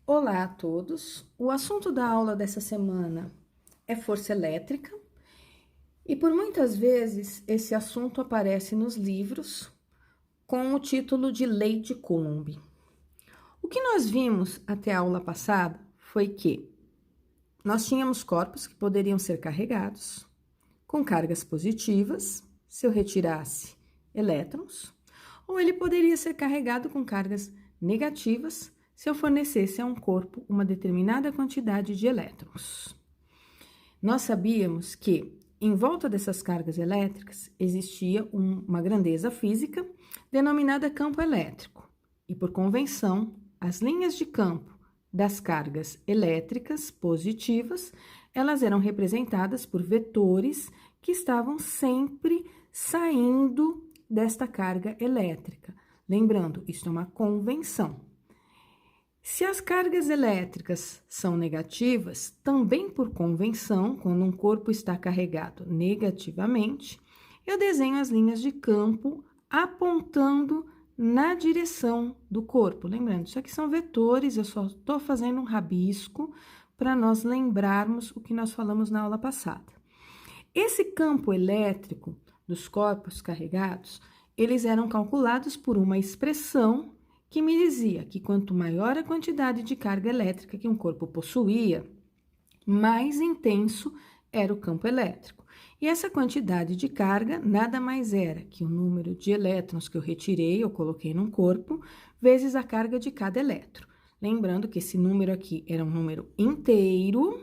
Olá a todos! O assunto da aula dessa semana é força elétrica e por muitas vezes esse assunto aparece nos livros com o título de Lei de Coulomb. O que nós vimos até a aula passada foi que nós tínhamos corpos que poderiam ser carregados com cargas positivas, se eu retirasse elétrons, ou ele poderia ser carregado com cargas negativas, se eu fornecesse a um corpo uma determinada quantidade de elétrons. Nós sabíamos que em volta dessas cargas elétricas existia uma grandeza física denominada campo elétrico, e por convenção, as linhas de campo das cargas elétricas positivas, elas eram representadas por vetores que estavam sempre saindo desta carga elétrica. Lembrando, isso é uma convenção. Se as cargas elétricas são negativas, também por convenção, quando um corpo está carregado negativamente, eu desenho as linhas de campo apontando na direção do corpo. Lembrando, isso aqui são vetores, eu só estou fazendo um rabisco para nós lembrarmos o que nós falamos na aula passada. Esse campo elétrico dos corpos carregados, eles eram calculados por uma expressão que me dizia que quanto maior a quantidade de carga elétrica que um corpo possuía, mais intenso era o campo elétrico. E essa quantidade de carga nada mais era que o número de elétrons que eu retirei, eu coloquei num corpo, vezes a carga de cada elétron. Lembrando que esse número aqui era um número inteiro,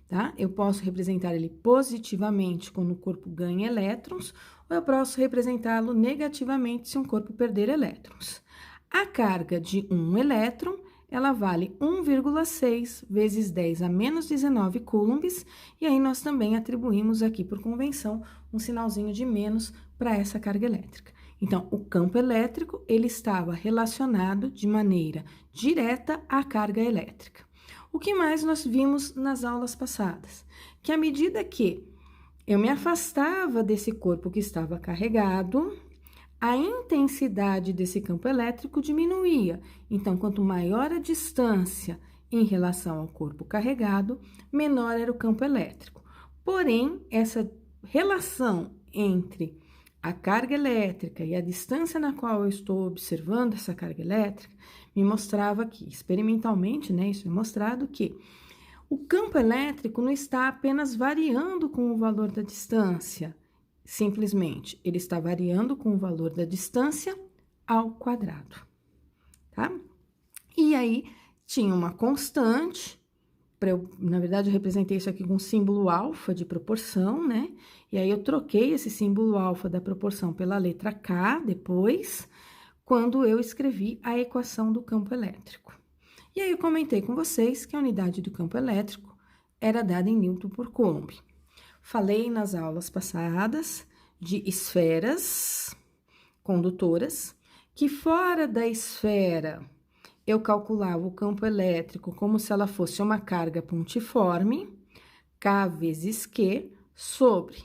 tá? Eu posso representar ele positivamente quando o corpo ganha elétrons, ou eu posso representá-lo negativamente se um corpo perder elétrons. A carga de um elétron, ela vale 1,6 vezes 10 a menos 19 coulombs, e aí nós também atribuímos aqui, por convenção, um sinalzinho de menos para essa carga elétrica. Então, o campo elétrico, ele estava relacionado de maneira direta à carga elétrica. O que mais nós vimos nas aulas passadas? Que à medida que eu me afastava desse corpo que estava carregado, a intensidade desse campo elétrico diminuía. Então, quanto maior a distância em relação ao corpo carregado, menor era o campo elétrico. Porém, essa relação entre a carga elétrica e a distância na qual eu estou observando essa carga elétrica me mostrava que, experimentalmente, né, isso é mostrado que o campo elétrico não está apenas variando com o valor da distância, simplesmente, ele está variando com o valor da distância ao quadrado, tá? E aí, tinha uma constante, na verdade, eu representei isso aqui com o símbolo alfa de proporção, né? E aí, eu troquei esse símbolo alfa da proporção pela letra K depois, quando eu escrevi a equação do campo elétrico. E aí, eu comentei com vocês que a unidade do campo elétrico era dada em Newton por Coulomb. Falei nas aulas passadas de esferas condutoras, que fora da esfera eu calculava o campo elétrico como se ela fosse uma carga pontiforme, K vezes Q, sobre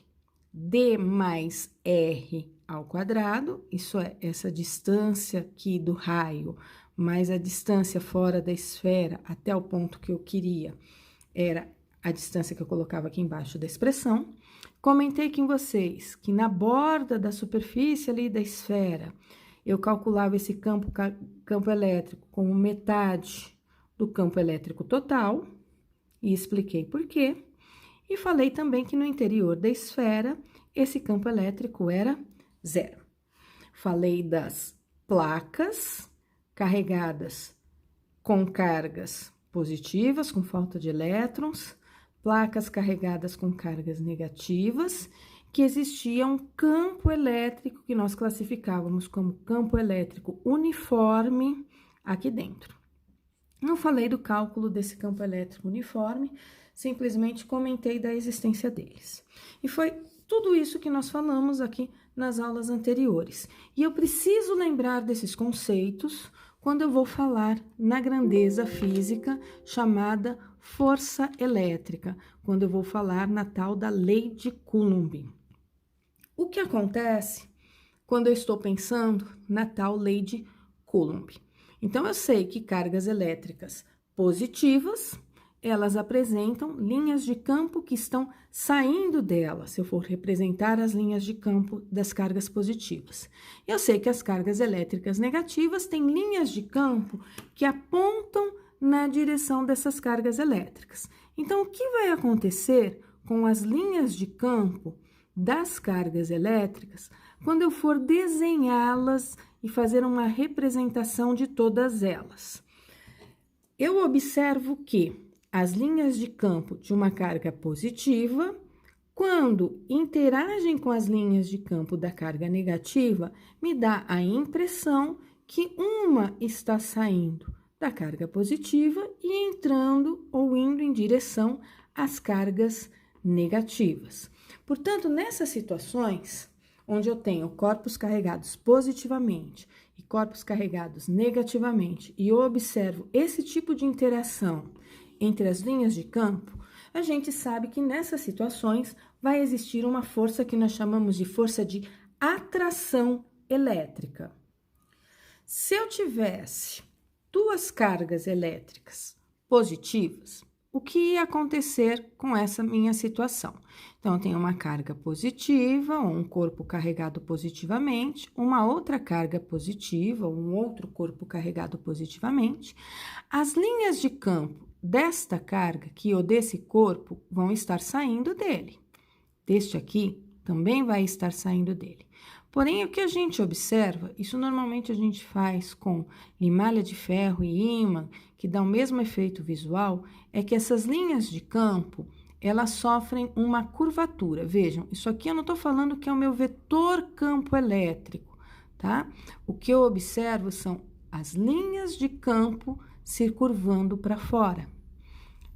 D mais R ao quadrado, isso é, essa distância aqui do raio, mais a distância fora da esfera até o ponto que eu queria, era a distância que eu colocava aqui embaixo da expressão. Comentei com vocês que na borda da superfície ali da esfera, eu calculava esse campo elétrico como metade do campo elétrico total, e expliquei por quê. E falei também que no interior da esfera, esse campo elétrico era zero. Falei das placas carregadas com cargas positivas, com falta de elétrons, placas carregadas com cargas negativas, que existia um campo elétrico que nós classificávamos como campo elétrico uniforme aqui dentro. Não falei do cálculo desse campo elétrico uniforme, simplesmente comentei da existência deles. E foi tudo isso que nós falamos aqui nas aulas anteriores. E eu preciso lembrar desses conceitos quando eu vou falar na grandeza física chamada força elétrica, quando eu vou falar na tal da lei de Coulomb. O que acontece quando eu estou pensando na tal lei de Coulomb? Então, eu sei que cargas elétricas positivas, elas apresentam linhas de campo que estão saindo dela, se eu for representar as linhas de campo das cargas positivas. Eu sei que as cargas elétricas negativas têm linhas de campo que apontam na direção dessas cargas elétricas. Então, o que vai acontecer com as linhas de campo das cargas elétricas quando eu for desenhá-las e fazer uma representação de todas elas? Eu observo que as linhas de campo de uma carga positiva, quando interagem com as linhas de campo da carga negativa, me dá a impressão que uma está saindo da carga positiva e entrando ou indo em direção às cargas negativas. Portanto, nessas situações onde eu tenho corpos carregados positivamente e corpos carregados negativamente, e eu observo esse tipo de interação entre as linhas de campo, a gente sabe que nessas situações vai existir uma força que nós chamamos de força de atração elétrica. Se eu tivesse duas cargas elétricas positivas, o que ia acontecer com essa minha situação? Então, eu tenho uma carga positiva, ou um corpo carregado positivamente, uma outra carga positiva, ou um outro corpo carregado positivamente. As linhas de campo desta carga, ou desse corpo, vão estar saindo dele. Deste aqui também vai estar saindo dele. Porém, o que a gente observa, isso normalmente a gente faz com limalha de ferro e ímã, que dá o mesmo efeito visual, é que essas linhas de campo, elas sofrem uma curvatura. Vejam, isso aqui eu não estou falando que é o meu vetor campo elétrico, tá? O que eu observo são as linhas de campo se curvando para fora.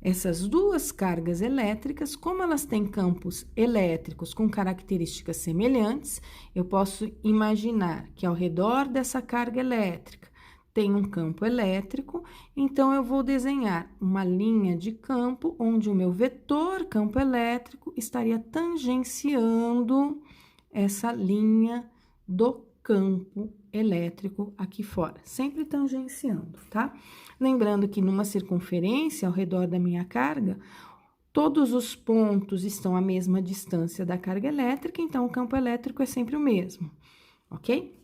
Essas duas cargas elétricas, como elas têm campos elétricos com características semelhantes, eu posso imaginar que ao redor dessa carga elétrica tem um campo elétrico, então eu vou desenhar uma linha de campo onde o meu vetor campo elétrico estaria tangenciando essa linha do campo elétrico aqui fora, sempre tangenciando, tá? Lembrando que numa circunferência ao redor da minha carga, todos os pontos estão à mesma distância da carga elétrica, então o campo elétrico é sempre o mesmo, ok?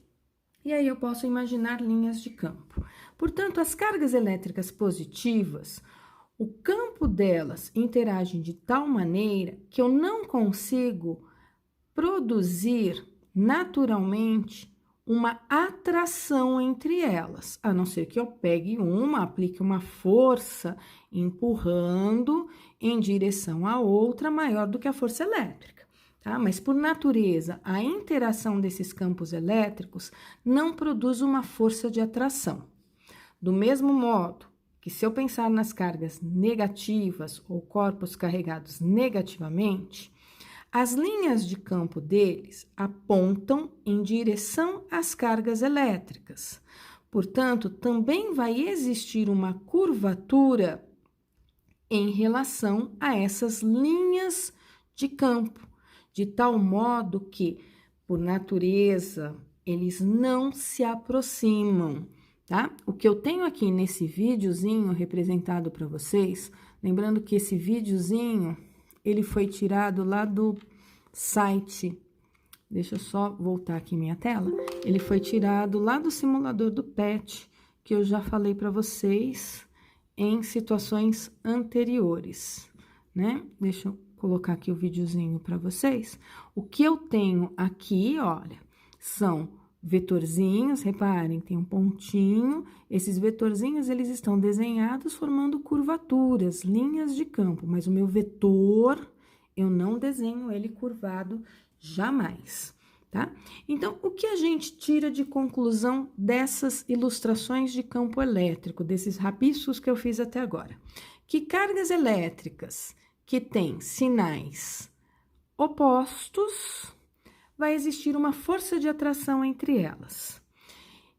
E aí eu posso imaginar linhas de campo. Portanto, as cargas elétricas positivas, o campo delas interage de tal maneira que eu não consigo produzir naturalmente uma atração entre elas, a não ser que eu pegue uma, aplique uma força empurrando em direção à outra maior do que a força elétrica, tá? Mas por natureza, a interação desses campos elétricos não produz uma força de atração. Do mesmo modo que se eu pensar nas cargas negativas ou corpos carregados negativamente, as linhas de campo deles apontam em direção às cargas elétricas. Portanto, também vai existir uma curvatura em relação a essas linhas de campo, de tal modo que, por natureza, eles não se aproximam, tá? O que eu tenho aqui nesse videozinho representado para vocês, lembrando que esse videozinho ele foi tirado lá do site, deixa eu só voltar aqui minha tela, ele foi tirado lá do simulador do PET, que eu já falei para vocês em situações anteriores, né? Deixa eu colocar aqui o videozinho para vocês. O que eu tenho aqui, olha, são vetorzinhos, reparem, tem um pontinho, esses vetorzinhos, eles estão desenhados formando curvaturas, linhas de campo, mas o meu vetor, eu não desenho ele curvado jamais, tá? Então, o que a gente tira de conclusão dessas ilustrações de campo elétrico, desses rabiscos que eu fiz até agora? Que cargas elétricas que têm sinais opostos, vai existir uma força de atração entre elas.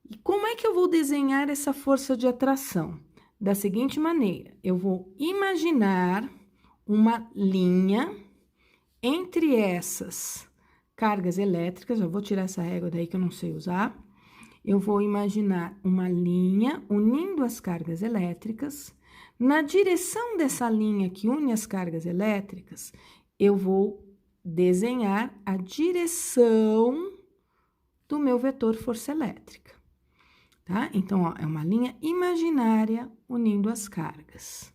E como é que eu vou desenhar essa força de atração? Da seguinte maneira, eu vou imaginar uma linha entre essas cargas elétricas, eu vou tirar essa régua daí que eu não sei usar, eu vou imaginar uma linha unindo as cargas elétricas, Na direção dessa linha que une as cargas elétricas, eu vou desenhar a direção do meu vetor força elétrica, tá? Então, ó, é uma linha imaginária unindo as cargas.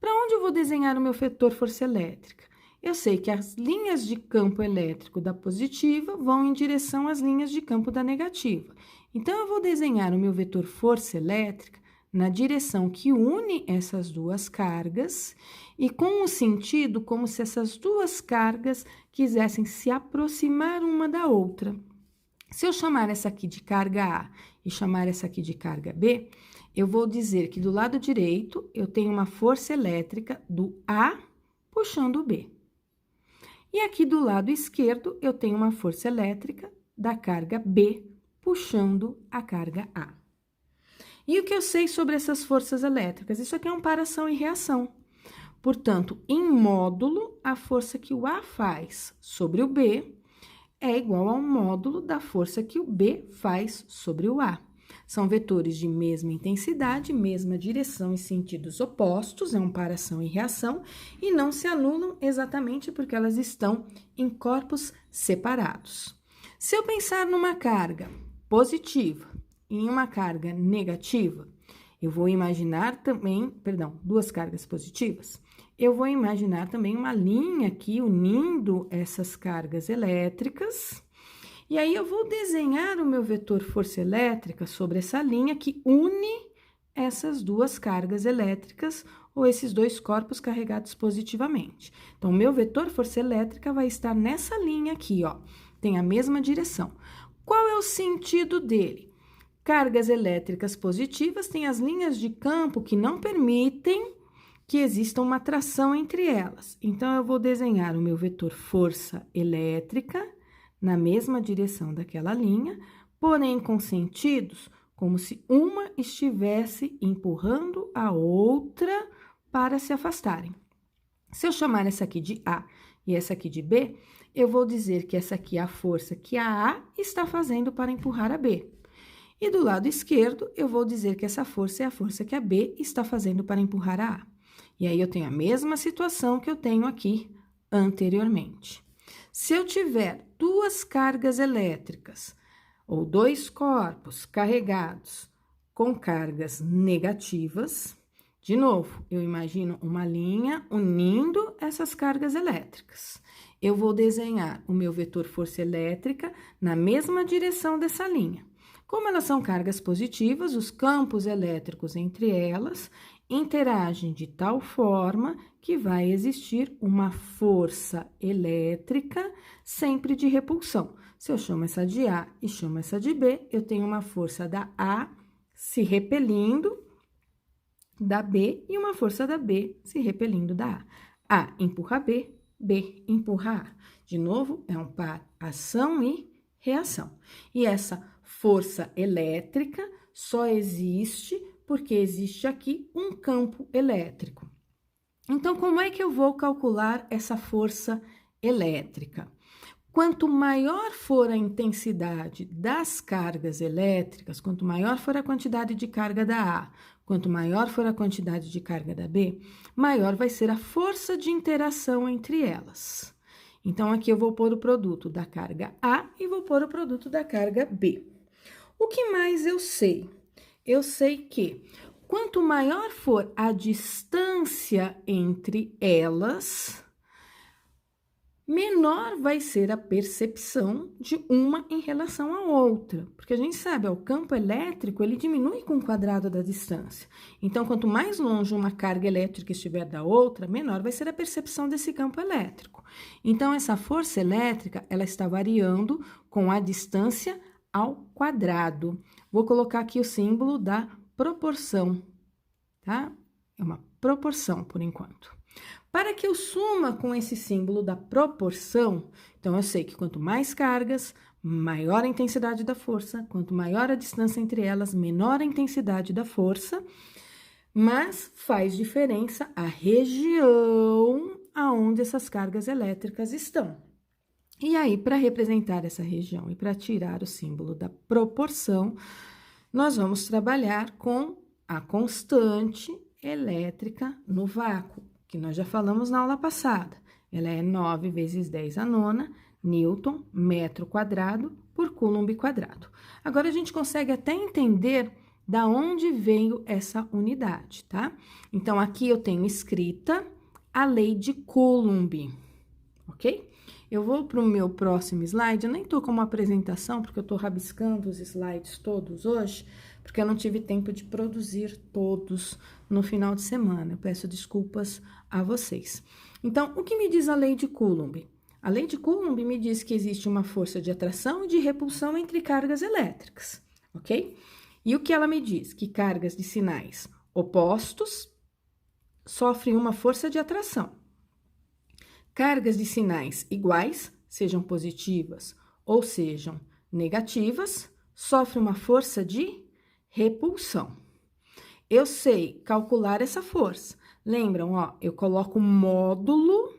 Para onde eu vou desenhar o meu vetor força elétrica? Eu sei que as linhas de campo elétrico da positiva vão em direção às linhas de campo da negativa. Então, eu vou desenhar o meu vetor força elétrica na direção que une essas duas cargas e com o sentido como se essas duas cargas quisessem se aproximar uma da outra. Se eu chamar essa aqui de carga A e chamar essa aqui de carga B, eu vou dizer que do lado direito eu tenho uma força elétrica do A puxando o B. E aqui do lado esquerdo eu tenho uma força elétrica da carga B puxando a carga A. E o que eu sei sobre essas forças elétricas? Isso aqui é um para-ação e reação. Portanto, em módulo, a força que o A faz sobre o B é igual ao módulo da força que o B faz sobre o A. São vetores de mesma intensidade, mesma direção e sentidos opostos, é um para-ação e reação, e não se anulam exatamente porque elas estão em corpos separados. Se eu pensar numa carga positiva e em uma carga negativa, eu vou imaginar também, duas cargas positivas, eu vou imaginar também uma linha aqui unindo essas cargas elétricas, e aí eu vou desenhar o meu vetor força elétrica sobre essa linha que une essas duas cargas elétricas ou esses dois corpos carregados positivamente. Então, o meu vetor força elétrica vai estar nessa linha aqui, ó, tem a mesma direção. Qual é o sentido dele? Cargas elétricas positivas têm as linhas de campo que não permitem que exista uma atração entre elas. Então, eu vou desenhar o meu vetor força elétrica na mesma direção daquela linha, porém com sentidos como se uma estivesse empurrando a outra para se afastarem. Se eu chamar essa aqui de A e essa aqui de B, eu vou dizer que essa aqui é a força que a A está fazendo para empurrar a B. E do lado esquerdo, eu vou dizer que essa força é a força que a B está fazendo para empurrar a A. E aí, eu tenho a mesma situação que eu tenho aqui anteriormente. Se eu tiver duas cargas elétricas ou dois corpos carregados com cargas negativas, de novo, eu imagino uma linha unindo essas cargas elétricas. Eu vou desenhar o meu vetor força elétrica na mesma direção dessa linha. Como elas são cargas positivas, os campos elétricos entre elas interagem de tal forma que vai existir uma força elétrica sempre de repulsão. Se eu chamo essa de A e chamo essa de B, eu tenho uma força da A se repelindo da B e uma força da B se repelindo da A. A empurra B, B empurra A. De novo, é um par ação e reação. E essa força elétrica só existe porque existe aqui um campo elétrico. Então, como é que eu vou calcular essa força elétrica? Quanto maior for a intensidade das cargas elétricas, quanto maior for a quantidade de carga da A, quanto maior for a quantidade de carga da B, maior vai ser a força de interação entre elas. Então, aqui eu vou pôr o produto da carga A e vou pôr o produto da carga B. O que mais eu sei? Eu sei que quanto maior for a distância entre elas, menor vai ser a percepção de uma em relação à outra. Porque a gente sabe, ó, o campo elétrico, ele diminui com o quadrado da distância. Então, quanto mais longe uma carga elétrica estiver da outra, menor vai ser a percepção desse campo elétrico. Então, essa força elétrica, ela está variando com a distância ao quadrado. Vou colocar aqui o símbolo da proporção, tá? É uma proporção, por enquanto. Para que eu suma com esse símbolo da proporção, então eu sei que quanto mais cargas, maior a intensidade da força, quanto maior a distância entre elas, menor a intensidade da força, mas faz diferença a região aonde essas cargas elétricas estão. E aí, para representar essa região e para tirar o símbolo da proporção, nós vamos trabalhar com a constante elétrica no vácuo, que nós já falamos na aula passada. Ela é 9 vezes 10 a nona Newton, metro quadrado, por Coulomb quadrado. Agora, a gente consegue até entender da onde veio essa unidade, tá? Então, aqui eu tenho escrita a lei de Coulomb, ok? Eu vou para o meu próximo slide, eu nem tô com uma apresentação, porque eu tô rabiscando os slides todos hoje, porque eu não tive tempo de produzir todos no final de semana. Eu peço desculpas a vocês. Então, o que me diz a lei de Coulomb? A lei de Coulomb me diz que existe uma força de atração e de repulsão entre cargas elétricas, ok? E o que ela me diz? Que cargas de sinais opostos sofrem uma força de atração. Cargas de sinais iguais, sejam positivas ou sejam negativas, sofrem uma força de repulsão. Eu sei calcular essa força. Lembram, ó, eu coloco módulo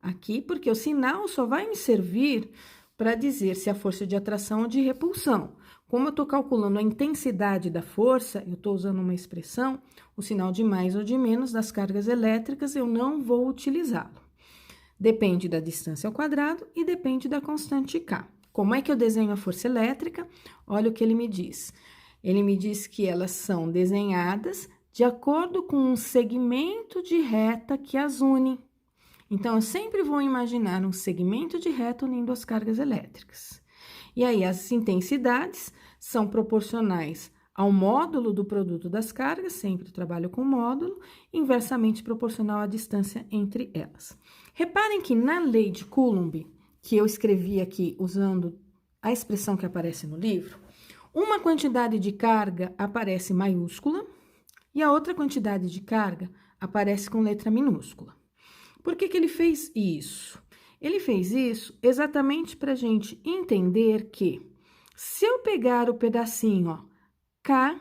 aqui, porque o sinal só vai me servir para dizer se a força de atração ou de repulsão. Como eu estou calculando a intensidade da força, eu estou usando uma expressão, o sinal de mais ou de menos das cargas elétricas, eu não vou utilizá-lo. Depende da distância ao quadrado e depende da constante K. Como é que eu desenho a força elétrica? Olha o que ele me diz. Ele me diz que elas são desenhadas de acordo com um segmento de reta que as une. Então, eu sempre vou imaginar um segmento de reta unindo as cargas elétricas. E aí, as intensidades são proporcionais ao módulo do produto das cargas, sempre trabalho com módulo, inversamente proporcional à distância entre elas. Reparem que na lei de Coulomb, que eu escrevi aqui usando a expressão que aparece no livro, uma quantidade de carga aparece maiúscula e a outra quantidade de carga aparece com letra minúscula. Por que ele fez isso? Ele fez isso exatamente para a gente entender que, se eu pegar o pedacinho, ó, K,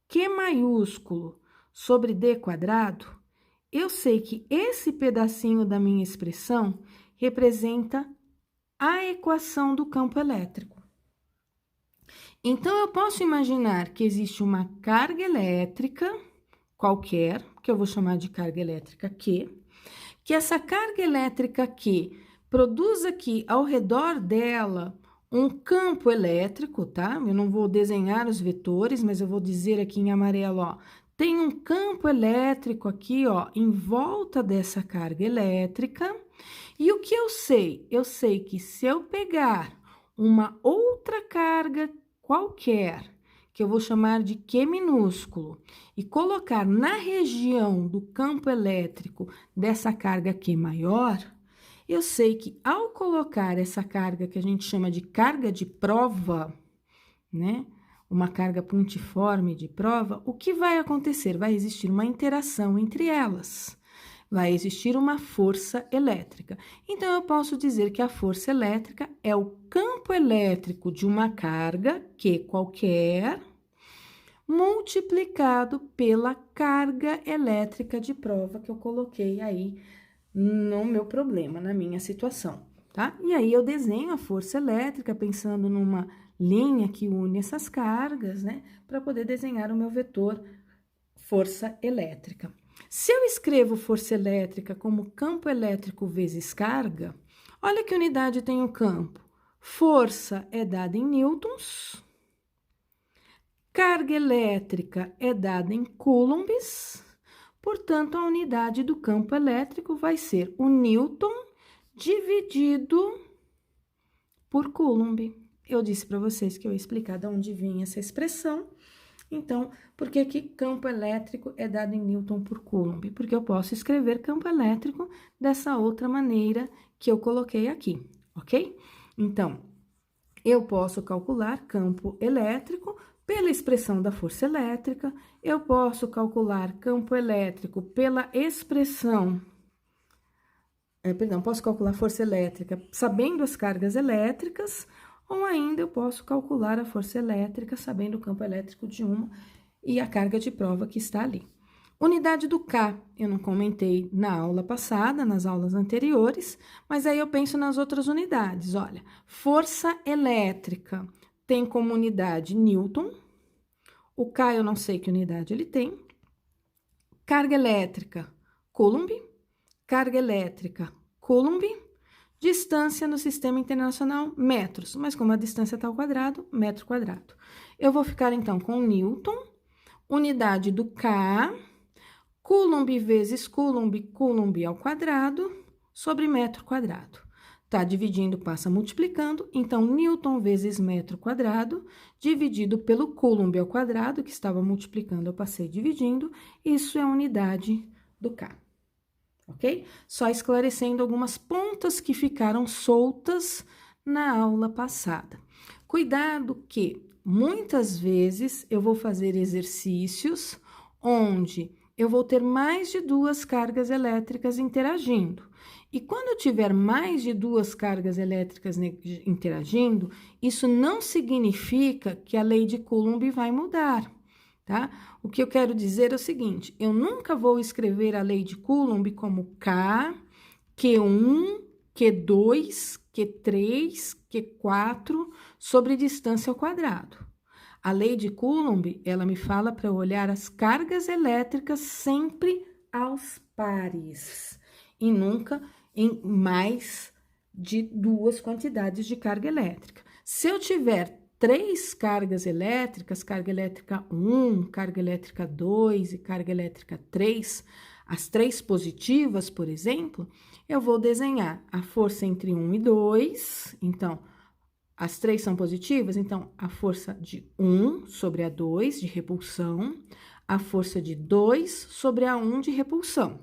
Q maiúsculo, sobre D quadrado, eu sei que esse pedacinho da minha expressão representa a equação do campo elétrico. Então, eu posso imaginar que existe uma carga elétrica qualquer, que eu vou chamar de carga elétrica Q, que essa carga elétrica Q produz aqui ao redor dela um campo elétrico, tá? Eu não vou desenhar os vetores, mas eu vou dizer aqui em amarelo, ó, tem um campo elétrico aqui, ó, em volta dessa carga elétrica. E o que eu sei? Eu sei que se eu pegar uma outra carga qualquer, que eu vou chamar de Q minúsculo, e colocar na região do campo elétrico dessa carga Q maior, eu sei que ao colocar essa carga que a gente chama de carga de prova, né? Uma carga pontiforme de prova, o que vai acontecer? Vai existir uma interação entre elas. Vai existir uma força elétrica. Então, eu posso dizer que a força elétrica é o campo elétrico de uma carga, Q qualquer, multiplicado pela carga elétrica de prova que eu coloquei aí no meu problema, na minha situação, tá? E aí, eu desenho a força elétrica pensando numa linha que une essas cargas, né? Para poder desenhar o meu vetor força elétrica. Se eu escrevo força elétrica como campo elétrico vezes carga, olha que unidade tem o campo. Força é dada em newtons, carga elétrica é dada em coulombs, portanto, a unidade do campo elétrico vai ser o newton dividido por coulomb. Eu disse para vocês que eu ia explicar de onde vinha essa expressão. Então, por que que campo elétrico é dado em newton por coulomb? Porque eu posso escrever campo elétrico dessa outra maneira que eu coloquei aqui, ok? Então, eu posso calcular campo elétrico pela expressão da força elétrica, eu posso calcular campo elétrico pela expressão, posso calcular força elétrica sabendo as cargas elétricas, ou ainda eu posso calcular a força elétrica sabendo o campo elétrico de uma e a carga de prova que está ali. Unidade do K, eu não comentei na aula passada, nas aulas anteriores, mas aí eu penso nas outras unidades. Olha, força elétrica tem como unidade newton, o K eu não sei que unidade ele tem, Carga elétrica, Coulomb. Carga elétrica, Coulomb. Distância no sistema internacional, metros. Mas como a distância está ao quadrado, metro quadrado. Eu vou ficar, então, com Newton, unidade do K, Coulomb vezes Coulomb, Coulomb ao quadrado, sobre metro quadrado. Tá dividindo, passa multiplicando, então, Newton vezes metro quadrado, dividido pelo Coulomb ao quadrado, que estava multiplicando, eu passei dividindo, isso é a unidade do K. Ok? Só esclarecendo algumas pontas que ficaram soltas na aula passada. Cuidado que, muitas vezes, eu vou fazer exercícios onde eu vou ter mais de 2 cargas elétricas interagindo. E quando eu tiver mais de 2 cargas elétricas interagindo, isso não significa que a lei de Coulomb vai mudar, tá? O que eu quero dizer é o seguinte, eu nunca vou escrever a lei de Coulomb como K, Q1, Q2, Q3, Q4 sobre distância ao quadrado. A lei de Coulomb, ela me fala para eu olhar as cargas elétricas sempre aos pares e nunca em mais de 2 quantidades de carga elétrica. Se eu tiver 3 cargas elétricas, carga elétrica 1, carga elétrica 2 e carga elétrica 3, as 3 positivas, por exemplo, eu vou desenhar a força entre 1 e 2, então, as 3 são positivas, então, a força de 1 sobre a 2 de repulsão, a força de 2 sobre a 1 de repulsão.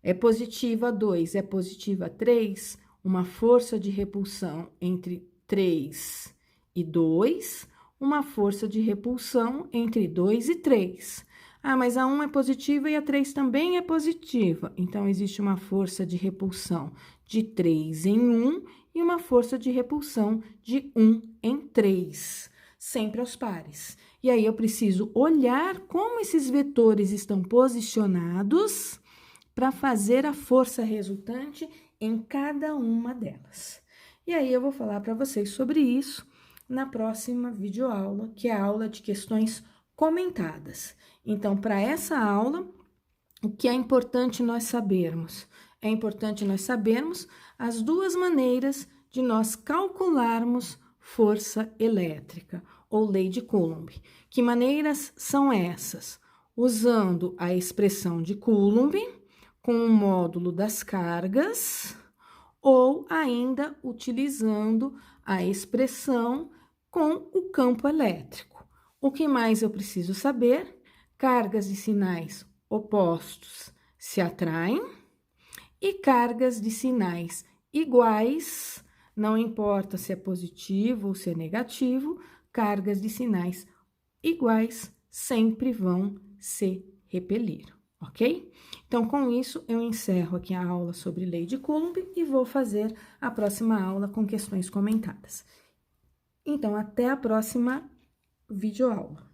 É positiva 2, é positiva 3, uma força de repulsão entre 3 e 2, uma força de repulsão entre 2 e 3. Ah, mas a 1 é positiva e a 3 também é positiva. Então, existe uma força de repulsão de 3 em 1 e uma força de repulsão de 1 em 3, sempre aos pares. E aí, eu preciso olhar como esses vetores estão posicionados para fazer a força resultante em cada uma delas. E aí, eu vou falar para vocês sobre isso na próxima videoaula, que é a aula de questões comentadas. Então, para essa aula, o que é importante nós sabermos? É importante nós sabermos as 2 maneiras de nós calcularmos força elétrica, ou lei de Coulomb. Que maneiras são essas? Usando a expressão de Coulomb, com o módulo das cargas, ou ainda utilizando a expressão com o campo elétrico. O que mais eu preciso saber? Cargas de sinais opostos se atraem e cargas de sinais iguais, não importa se é positivo ou se é negativo, cargas de sinais iguais sempre vão se repelir, ok? Então, com isso, eu encerro aqui a aula sobre lei de Coulomb e vou fazer a próxima aula com questões comentadas. Então, até a próxima videoaula.